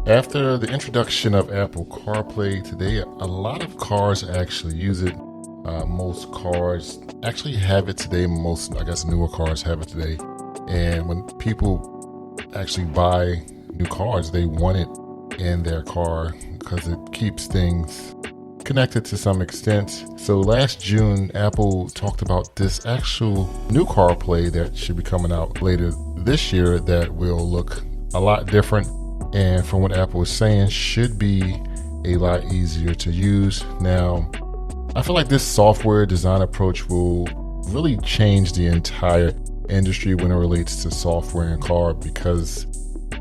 After the introduction of Apple CarPlay today, a lot of cars actually use it. Most cars actually have it today. Most, I guess, newer cars have it today. And when people actually buy new cars, they want it in their car because it keeps things connected to some extent. So last June, Apple talked about this actual new CarPlay that should be coming out later this year that will look a lot different. And from what Apple is saying, should be a lot easier to use. Now, I feel like this software design approach will really change the entire industry when it relates to software and car because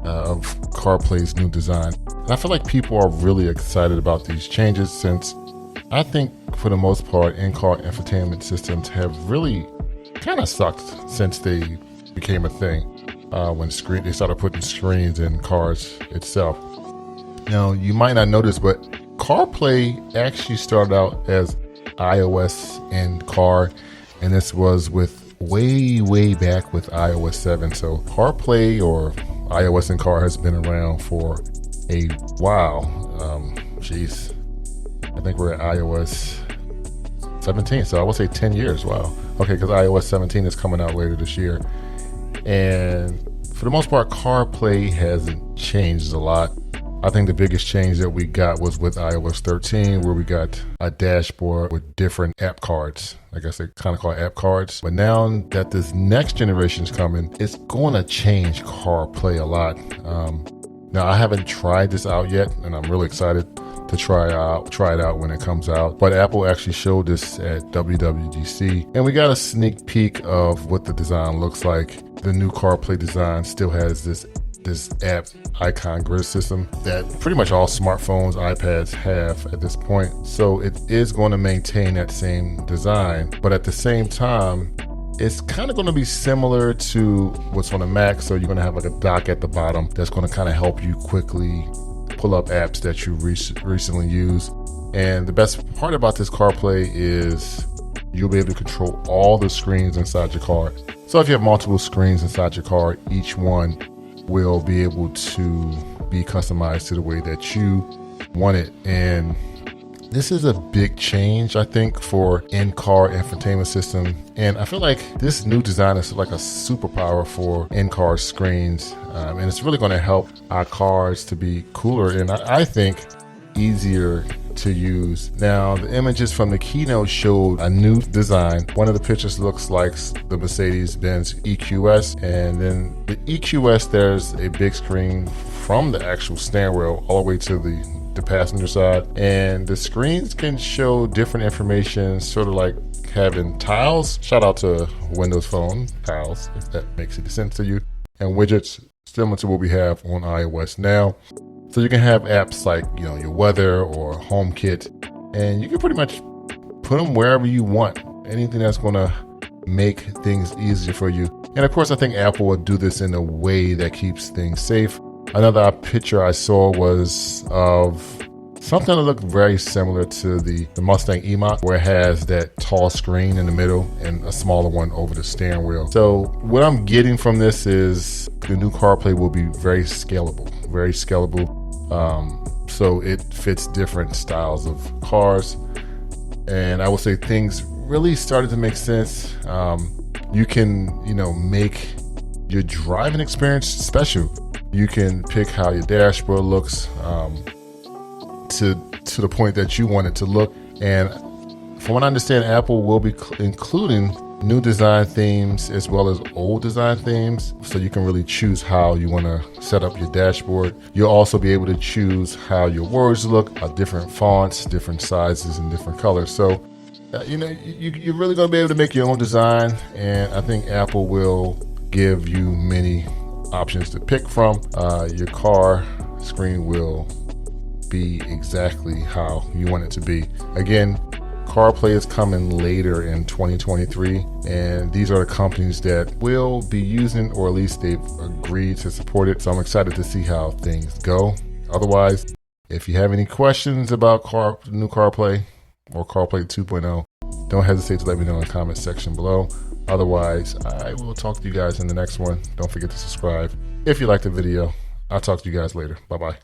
of CarPlay's new design. And I feel like people are really excited about these changes since I think for the most part, in-car infotainment systems have really kind of sucked since they became a thing. When they started putting screens in cars itself. Now, you might not notice, but CarPlay actually started out as iOS in car, and this was with way back with iOS 7. So CarPlay or iOS in car has been around for a while. I think we're at iOS 17, so I would say 10 years. Wow. Okay, because iOS 17 is coming out later this year. And for the most part, CarPlay hasn't changed a lot. I think the biggest change that we got was with iOS 13, where we got a dashboard with different app cards. I guess they kind of call it app cards. But now that this next generation is coming, it's going to change CarPlay a lot. Now, I haven't tried this out yet, and I'm really excited to try it out when it comes out. But Apple actually showed this at WWDC, and we got a sneak peek of what the design looks like. The new CarPlay design still has this app icon grid system that pretty much all smartphones, iPads have at this point. So it is going to maintain that same design, but at the same time, it's kind of going to be similar to what's on a Mac. So you're going to have like a dock at the bottom that's going to kind of help you quickly pull up apps that you recently used. And the best part about this CarPlay is you'll be able to control all the screens inside your car. So if you have multiple screens inside your car, each one will be able to be customized to the way that you want it. And this is a big change, I think, for in-car infotainment system. And I feel like this new design is like a superpower for in-car screens. And it's really going to help our cars to be cooler and I think easier to use. Now, the images from the keynote showed a new design. One of the pictures looks like the Mercedes-Benz EQS, and then the EQS, there's a big screen from the actual steering wheel all the way to the passenger side, and the screens can show different information, sort of like having tiles. Shout out to Windows Phone tiles, if that makes any sense to you, and widgets similar to what we have on iOS now. So you can have apps like, your weather or HomeKit, and you can pretty much put them wherever you want. Anything that's going to make things easier for you. And of course, I think Apple will do this in a way that keeps things safe. Another picture I saw was of something that looked very similar to the Mustang E-Mach, where it has that tall screen in the middle and a smaller one over the steering wheel. So what I'm getting from this is the new CarPlay will be very scalable. So it fits different styles of cars. And I would say things really started to make sense. You can, make your driving experience special. You can pick how your dashboard looks to the point that you want it to look. And from what I understand, Apple will be including new design themes as well as old design themes, so you can really choose how you want to set up your dashboard. You'll also be able to choose how your words look, different fonts, different sizes, and different colors. So you're really going to be able to make your own design, and I think Apple will give you many options to pick from. Your car screen will be exactly how you want it to be. Again, CarPlay is coming later in 2023, and these are the companies that will be using, or at least they've agreed to support it. So I'm excited to see how things go. Otherwise, if you have any questions about new CarPlay or CarPlay 2.0, don't hesitate to let me know in the comment section below. Otherwise, I will talk to you guys in the next one. Don't forget to subscribe if you liked the video. I'll talk to you guys later. Bye-bye.